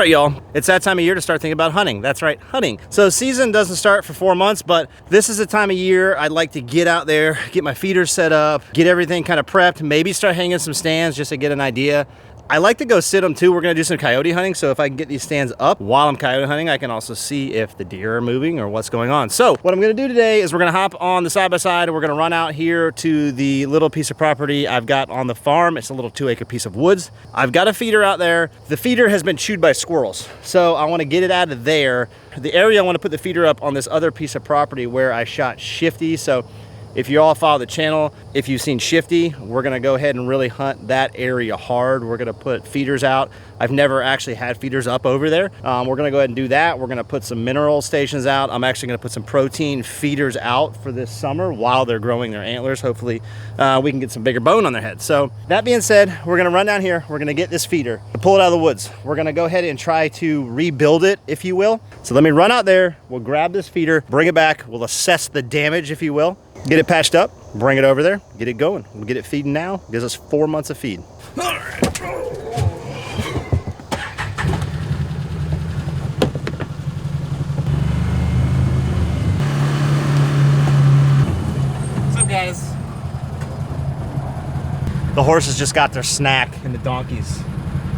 right, y'all, it's that time of year to start thinking about hunting. That's right, hunting. So season doesn't start for 4 months, but this is the time of year I'd like to get out there, get my feeders set up, get everything kind of prepped, maybe start hanging some stands just to get an idea. I like to go sit them too. We're gonna do some coyote hunting, so if I can get these stands up while I'm coyote hunting, I can also see if the deer are moving or what's going on. So what I'm gonna do today is we're gonna hop on the side-by-side and we're gonna run out here to the little piece of property I've got on the farm. It's a little 2-acre piece of woods. I've got a feeder out there. The feeder has been chewed by squirrels, so I wanna get it out of there. The area I wanna put the feeder up on this other piece of property where I shot Shifty. So if you all follow the channel, if you've seen Shifty, we're gonna go ahead and really hunt that area hard. We're gonna put feeders out. I've never actually had feeders up over there. We're gonna go ahead and do that. We're gonna put some mineral stations out. I'm actually gonna put some protein feeders out for this summer while they're growing their antlers. Hopefully we can get some bigger bone on their head. So that being said, we're gonna run down here. We're gonna get this feeder, pull it out of the woods. We're gonna go ahead and try to rebuild it, if you will. So let me run out there. We'll grab this feeder, bring it back. We'll assess the damage, if you will. Get it patched up, bring it over there, get it going. We'll get it feeding now. Gives us 4 months of feed. All right. What's up, guys? The horses just got their snack and the donkeys,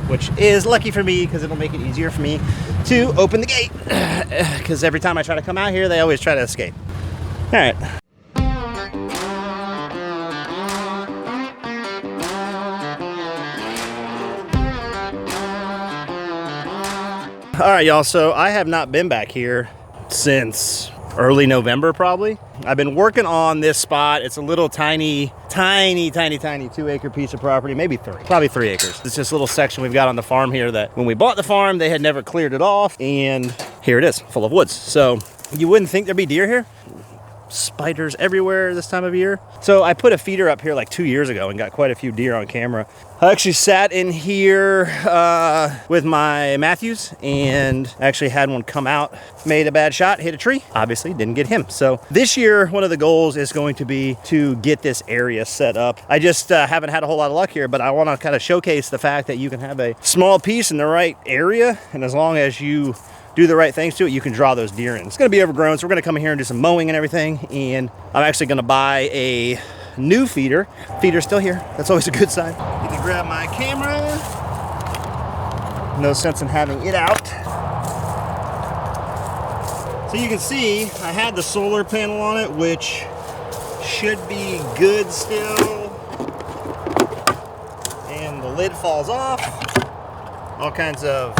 which is lucky for me because it'll make it easier for me to open the gate. Because every time I try to come out here, they always try to escape. All right. All right, y'all, so I have not been back here since early November, probably. I've been working on this spot. It's a little tiny 2-acre piece of property, maybe 3, probably 3 acres. It's this little section we've got on the farm here that when we bought the farm, they had never cleared it off, and here it is, full of woods. So you wouldn't think there'd be deer here. Spiders everywhere this time of year. So I put a feeder up here like 2 years ago and got quite a few deer on camera. I actually sat in here with my Matthews and actually had one come out, made a bad shot, hit a tree. Obviously didn't get him. So this year, one of the goals is going to be to get this area set up. I just haven't had a whole lot of luck here, but I want to kind of showcase the fact that you can have a small piece in the right area, and as long as you do the right things to it, you can draw those deer in. It's gonna be overgrown, so we're gonna come in here and do some mowing and everything, and I'm actually gonna buy a new feeder. Feeder's still here. That's always a good sign. Need to grab my camera. No sense in having it out. So you can see, I had the solar panel on it, which should be good still. And the lid falls off. All kinds of,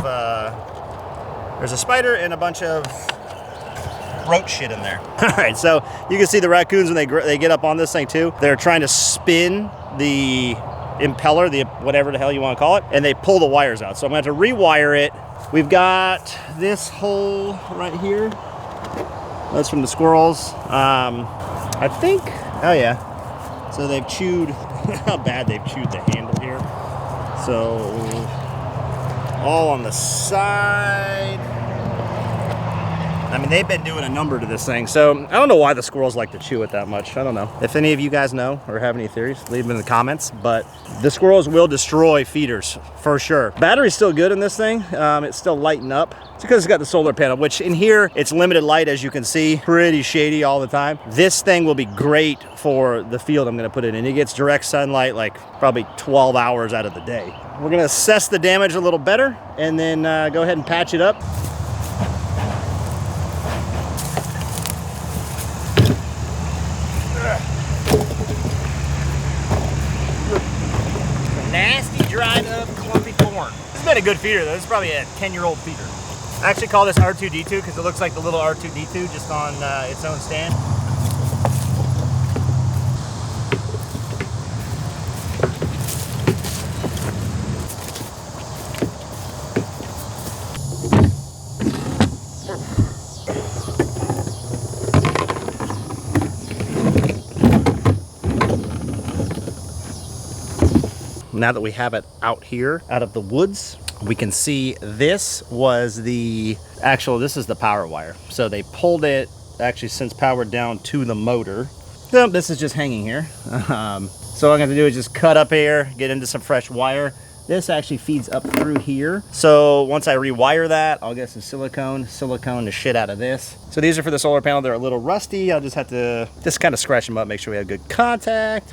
there's a spider and a bunch of roach shit in there. All right, so you can see the raccoons when they get up on this thing too. They're trying to spin the impeller, the whatever the hell you want to call it, and they pull the wires out. So I'm going to have to rewire it. We've got this hole right here. That's from the squirrels. I think, oh yeah. So they've chewed, how bad they've chewed the handle here. So all on the side. I mean, they've been doing a number to this thing, so I don't know why the squirrels like to chew it that much. I don't know. If any of you guys know or have any theories, leave them in the comments, but the squirrels will destroy feeders for sure. Battery's still good in this thing. It's still lighting up. It's because it's got the solar panel, which in here, it's limited light, as you can see, pretty shady all the time. This thing will be great for the field I'm gonna put it in. It gets direct sunlight like probably 12 hours out of the day. We're gonna assess the damage a little better and then go ahead and patch it up. Nasty, dried up, clumpy corn. This has been a good feeder though. This is probably a 10-year-old feeder. I actually call this R2-D2 because it looks like the little R2-D2 just on its own stand. Now that we have it out here, out of the woods, we can see this was the actual, this is the power wire. So they pulled it, actually since powered down to the motor. So this is just hanging here. So what I'm gonna do is just cut up here, get into some fresh wire. This actually feeds up through here. So once I rewire that, I'll get some silicone the shit out of this. So these are for the solar panel. They're a little rusty. I'll just have to just kind of scratch them up, make sure we have good contact.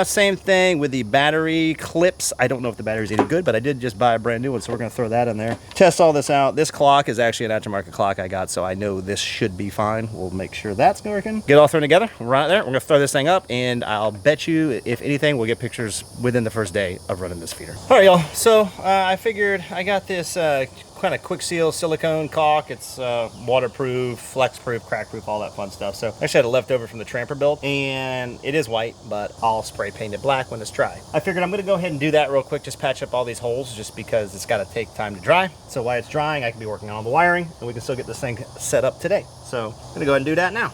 Same thing with the battery clips. I don't know if the battery's any good, but I did just buy a brand new one, so we're gonna throw that in there. Test all this out. This clock is actually an aftermarket clock I got, so I know this should be fine. We'll make sure that's working. Get it all thrown together, right there. We're gonna throw this thing up, and I'll bet you, if anything, we'll get pictures within the first day of running this feeder. All right, y'all. So I figured I got this kind of quick seal silicone caulk. It's waterproof, flex proof, crack proof, all that fun stuff. So I actually had it left over from the Tramper build, and it is white, but I'll spray paint it black when it's dry. I figured I'm gonna go ahead and do that real quick, just patch up all these holes, just because it's got to take time to dry. So while it's drying, I can be working on all the wiring, and we can still get this thing set up today. So I'm gonna go ahead and do that now.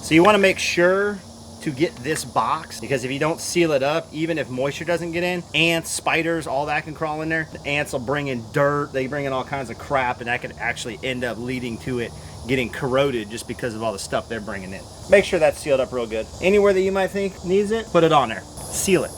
So you want to make sure to get this box, because if you don't seal it up, even if moisture doesn't get in, ants, spiders, all that can crawl in there. The ants will bring in dirt, they bring in all kinds of crap, and that could actually end up leading to it getting corroded just because of all the stuff they're bringing in. Make sure that's sealed up real good. Anywhere that you might think needs it, put it on there. Seal it.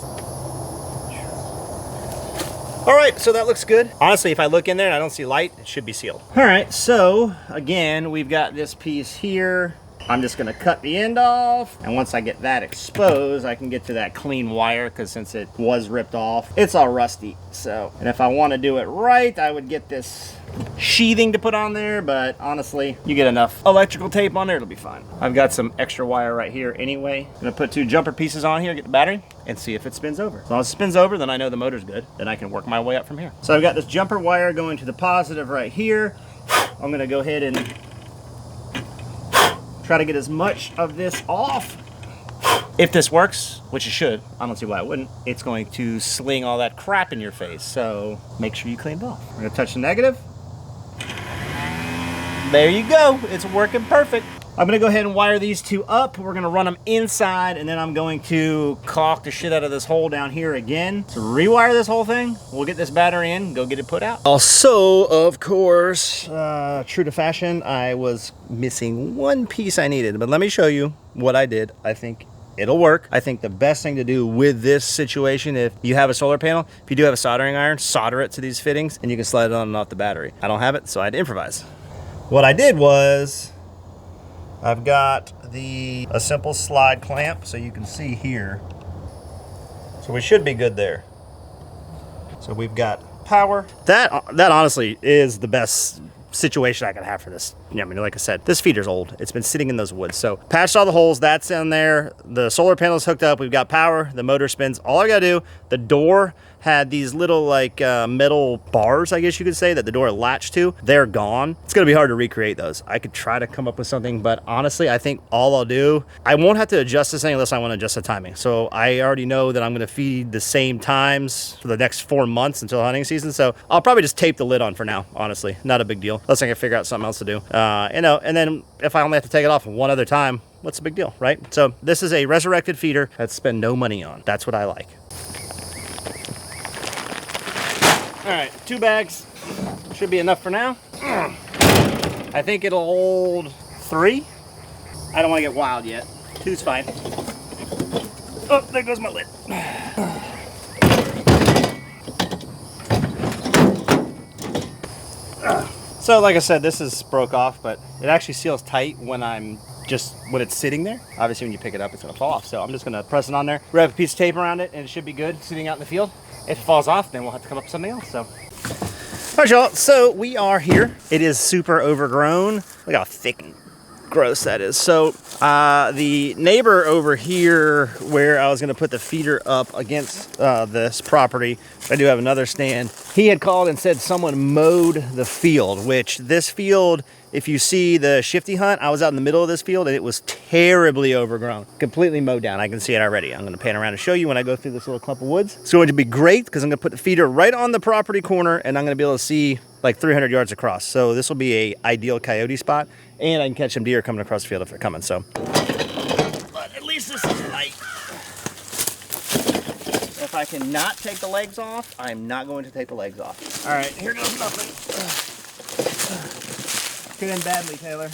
All right, so that looks good. Honestly, if I look in there and I don't see light, it should be sealed. All right, so again, we've got this piece here. I'm just gonna cut the end off, and once I get that exposed, I can get to that clean wire, because since it was ripped off, it's all rusty. So, and if I want to do it right, I would get this sheathing to put on there, but honestly, you get enough electrical tape on there, it'll be fine. I've got some extra wire right here anyway. I'm gonna put 2 jumper pieces on here, get the battery, and see if it spins over. As long as it spins over, then I know the motor's good. Then I can work my way up from here. So I've got this jumper wire going to the positive right here. I'm gonna go ahead and try to get as much of this off. If this works, which it should, I don't see why it wouldn't, it's going to sling all that crap in your face. So make sure you clean it off. We're gonna touch the negative. There you go, it's working perfect. I'm gonna go ahead and wire these 2 up. We're gonna run them inside, and then I'm going to caulk the shit out of this hole down here again. To rewire this whole thing, we'll get this battery in, go get it put out. Also, of course, true to fashion, I was missing one piece I needed, but let me show you what I did. I think it'll work. I think the best thing to do with this situation, if you have a solar panel, if you do have a soldering iron, solder it to these fittings, and you can slide it on and off the battery. I don't have it, so I had to improvise. What I did was, I've got a simple slide clamp, so you can see here. So we should be good there. So we've got power. That honestly is the best situation I could have for this. Yeah, I mean, like I said, this feeder's old. It's been sitting in those woods. So patched all the holes, that's in there. The solar panel's hooked up. We've got power. The motor spins. All I gotta do, the door had these little like metal bars, I guess you could say, that the door latched to. They're gone. It's gonna be hard to recreate those. I could try to come up with something, but honestly, I think all I'll do, I won't have to adjust this thing unless I want to adjust the timing. So I already know that I'm gonna feed the same times for the next 4 months until hunting season. So I'll probably just tape the lid on for now, honestly. Not a big deal, unless I can figure out something else to do. You know, and then if I only have to take it off one other time, what's the big deal, right? So this is a resurrected feeder that's spent no money on. That's what I like. All right, 2 bags should be enough for now. I think it'll hold 3. I don't want to get wild yet. 2's fine. Oh, there goes my lid. So like I said, this is broke off, but it actually seals tight when when it's sitting there. Obviously when you pick it up, it's gonna fall off. So I'm just gonna press it on there, wrap a piece of tape around it, and it should be good sitting out in the field. If it falls off, then we'll have to come up with something else. So, all right, y'all. So we are here. It is super overgrown. Look how thick and gross that is. So the neighbor over here, where I was going to put the feeder up against this property, I do have another stand. He had called and said someone mowed the field, which this field, if you see the shifty hunt, I was out in the middle of this field and it was terribly overgrown, completely mowed down. I can see it already. I'm going to pan around and show you when I go through this little clump of woods. It's going to be great because I'm going to put the feeder right on the property corner, and I'm going to be able to see like 300 yards across. So this will be a ideal coyote spot, and I can catch some deer coming across the field if they're coming. So, but at least this is light. If I cannot take the legs off, I'm not going to take the legs off. All right, here goes nothing. Could end badly, Taylor.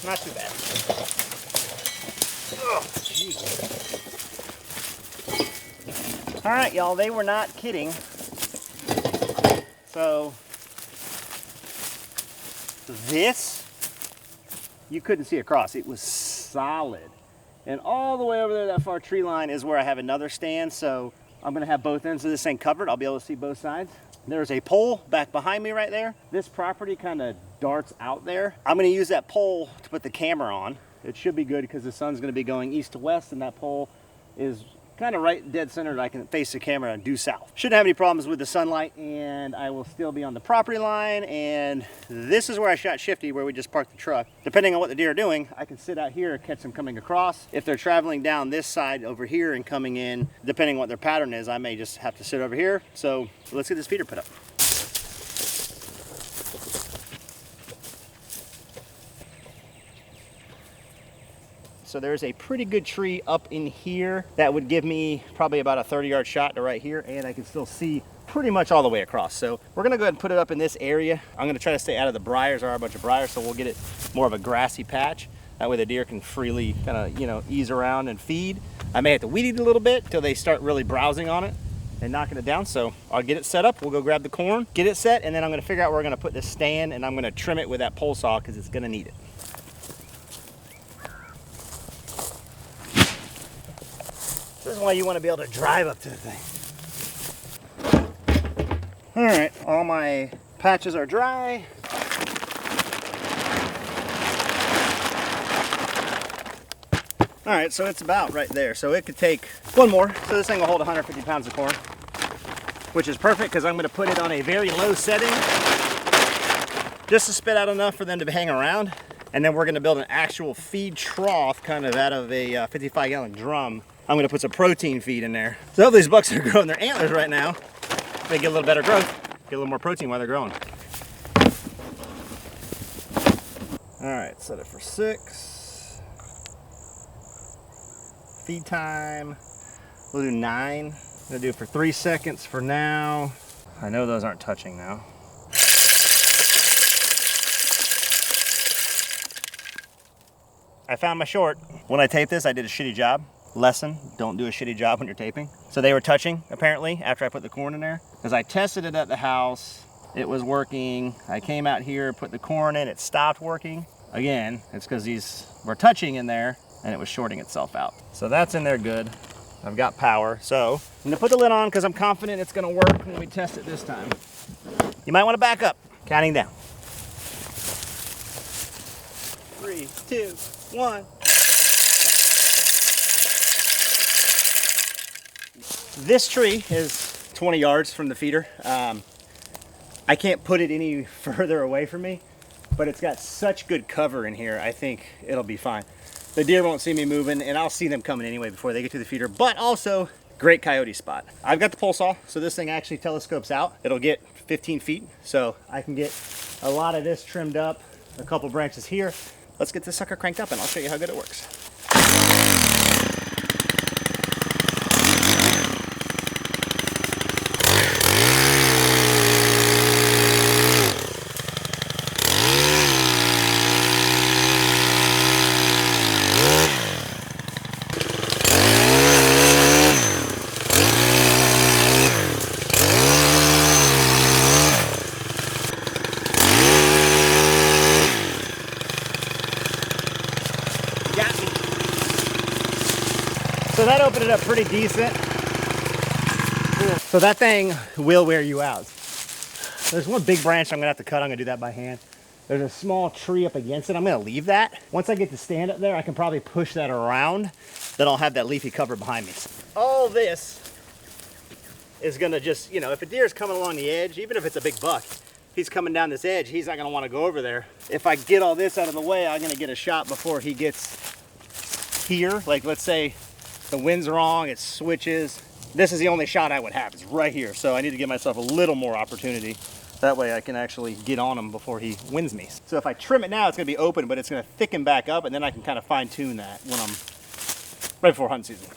Not too bad. Oh, jeez. All right, y'all, they were not kidding. So this, you couldn't see across. It was solid. And all the way over there, that far tree line, is where I have another stand. So I'm gonna have both ends of this thing covered. I'll be able to see both sides. There's a pole back behind me right there. This property kind of darts out there. I'm gonna use that pole to put the camera on. It should be good because the sun's gonna be going east to west, and that pole is kind of right dead center. I can face the camera and due south. Shouldn't have any problems with the sunlight, and I will still be on the property line. And this is where I shot Shifty, where we just parked the truck. Depending on what the deer are doing, I can sit out here and catch them coming across. If they're traveling down this side over here and coming in, depending on what their pattern is, I may just have to sit over here. So let's get this feeder put up. So there's a pretty good tree up in here that would give me probably about a 30-yard shot to right here, and I can still see pretty much all the way across. So we're gonna go ahead and put it up in this area. I'm gonna try to stay out of the briars. There are a bunch of briars, so we'll get it more of a grassy patch. That way the deer can freely kind of, you know, ease around and feed. I may have to weed eat a little bit till they start really browsing on it and knocking it down. So I'll get it set up. We'll go grab the corn, get it set, and then I'm gonna figure out where we're gonna put this stand, and I'm gonna trim it with that pole saw because it's gonna need it. This is why you want to be able to drive up to the thing. All right, all my patches are dry. All right, so it's about right there. So it could take one more. So this thing will hold 150 pounds of corn, which is perfect because I'm going to put it on a very low setting just to spit out enough for them to hang around. And then we're going to build an actual feed trough kind of out of a 55-gallon drum. I'm gonna put some protein feed in there. So hopefully these bucks are growing their antlers right now. They get a little better growth, get a little more protein while they're growing. All right, set it for 6. Feed time, we'll do 9. I'm gonna do it for 3 seconds for now. I know those aren't touching now. I found my short. When I taped this, I did a shitty job. Lesson, don't do a shitty job when you're taping. So they were touching, apparently, after I put the corn in there. Because I tested it at the house, it was working. I came out here, put the corn in, it stopped working. Again, it's because these were touching in there and it was shorting itself out. So that's in there good. I've got power. So I'm gonna put the lid on because I'm confident it's gonna work when we test it this time. You might wanna back up, counting down. 3, 2, 1. This tree is 20 yards from the feeder. I can't put it any further away from me, but it's got such good cover in here, I think it'll be fine. The deer won't see me moving, and I'll see them coming anyway before they get to the feeder, but also great coyote spot. I've got the pole saw, so this thing actually telescopes out. It'll get 15 feet, so I can get a lot of this trimmed up, a couple branches here. Let's get this sucker cranked up and I'll show you how good it works. So that opened it up pretty decent. So that thing will wear you out. There's one big branch I'm gonna have to cut. I'm gonna do that by hand. There's a small tree up against it. I'm gonna leave that. Once I get the stand up there, I can probably push that around. Then I'll have that leafy cover behind me. All this is gonna just, you know, if a deer is coming along the edge, even if it's a big buck, he's coming down this edge, he's not gonna wanna go over there. If I get all this out of the way, I'm gonna get a shot before he gets here. Like, let's say the wind's wrong, it switches. This is the only shot I would have, it's right here. So I need to give myself a little more opportunity. That way I can actually get on him before he wins me. So if I trim it now, it's gonna be open, but it's gonna thicken back up, and then I can kind of fine tune that when I'm right before hunting season.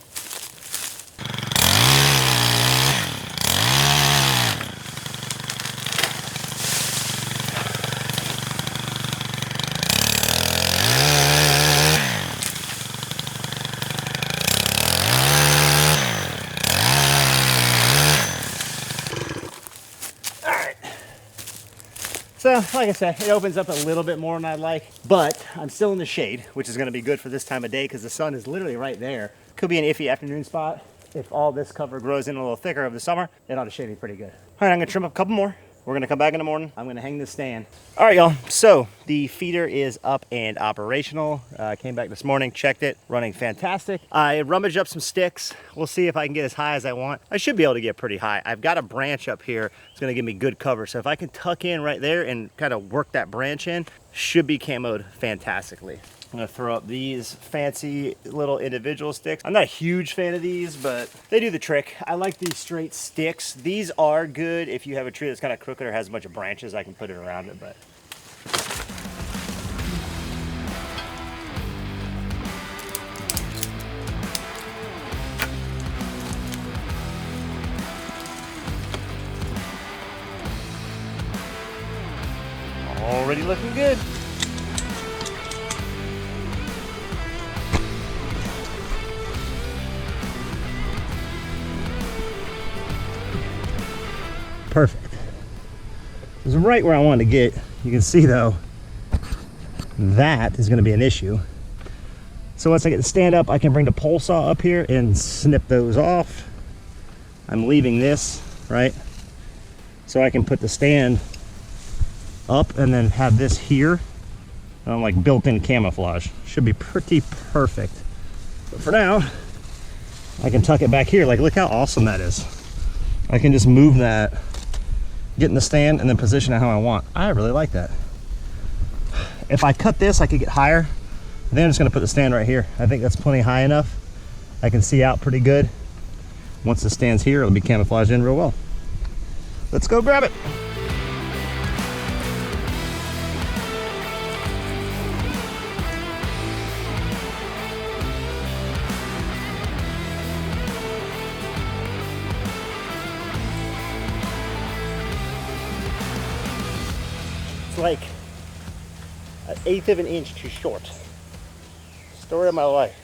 So, like I said, it opens up a little bit more than I'd like, but I'm still in the shade, which is gonna be good for this time of day because the sun is literally right there. Could be an iffy afternoon spot. If all this cover grows in a little thicker over the summer, it ought to shade me pretty good. All right, I'm gonna trim up a couple more. We're gonna come back in the morning. I'm gonna hang this stand. All right, y'all. So the feeder is up and operational. Came back this morning, checked it, running fantastic. I rummaged up some sticks. We'll see if I can get as high as I want. I should be able to get pretty high. I've got a branch up here. It's gonna give me good cover. So if I can tuck in right there and kind of work that branch in, should be camoed fantastically. I'm gonna throw up these fancy little individual sticks. I'm not a huge fan of these, but they do the trick. I like these straight sticks. These are good if you have a tree that's kind of crooked or has a bunch of branches. I can put it around it, but. Already looking good. Perfect. It was right where I wanted to get. You can see though, that is going to be an issue. So once I get the stand up, I can bring the pole saw up here and snip those off. I'm leaving this, right? So I can put the stand up and then have this here. Like built-in camouflage. Should be pretty perfect. But for now, I can tuck it back here. Like, look how awesome that is. I can just move that, get in the stand, and then position it how I want. I really like that. If I cut this, I could get higher. Then I'm just gonna put the stand right here. I think that's plenty high enough. I can see out pretty good. Once the stand's here, it'll be camouflaged in real well. Let's go grab it. Like an eighth of an inch too short. Story of my life.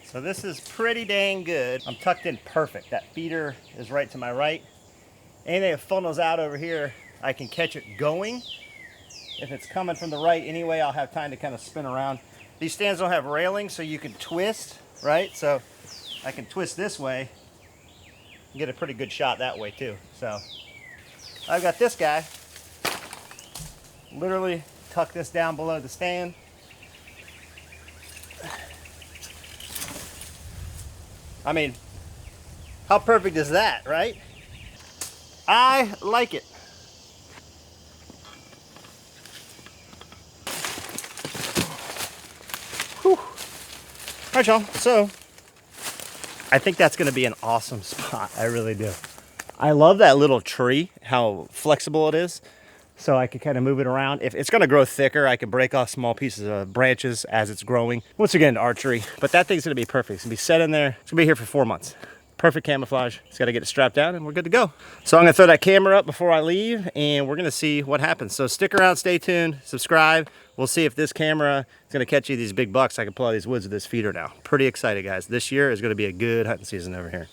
So this is pretty dang good. I'm tucked in perfect. That feeder is right to my right. Anything that funnels out over here, I can catch it going. If it's coming from the right anyway, I'll have time to kind of spin around. These stands don't have railings, so you can twist, right? So I can twist this way. Get a pretty good shot that way too. So I've got this guy. Literally tuck this down below the stand. I mean, how perfect is that, right? I like it. Whew. All right, y'all. So I think that's gonna be an awesome spot. I really do. I love that little tree, how flexible it is. So I can kind of move it around. If it's gonna grow thicker, I can break off small pieces of branches as it's growing. Once again, archery, but that thing's gonna be perfect. It's gonna be set in there. It's gonna be here for 4 months. Perfect camouflage. Just gotta get it strapped down and we're good to go. So I'm gonna throw that camera up before I leave and we're gonna see what happens. So stick around, stay tuned, subscribe. We'll see if this camera is gonna catch you these big bucks. I can pull out these woods with this feeder now. Pretty excited, guys. This year is gonna be a good hunting season over here.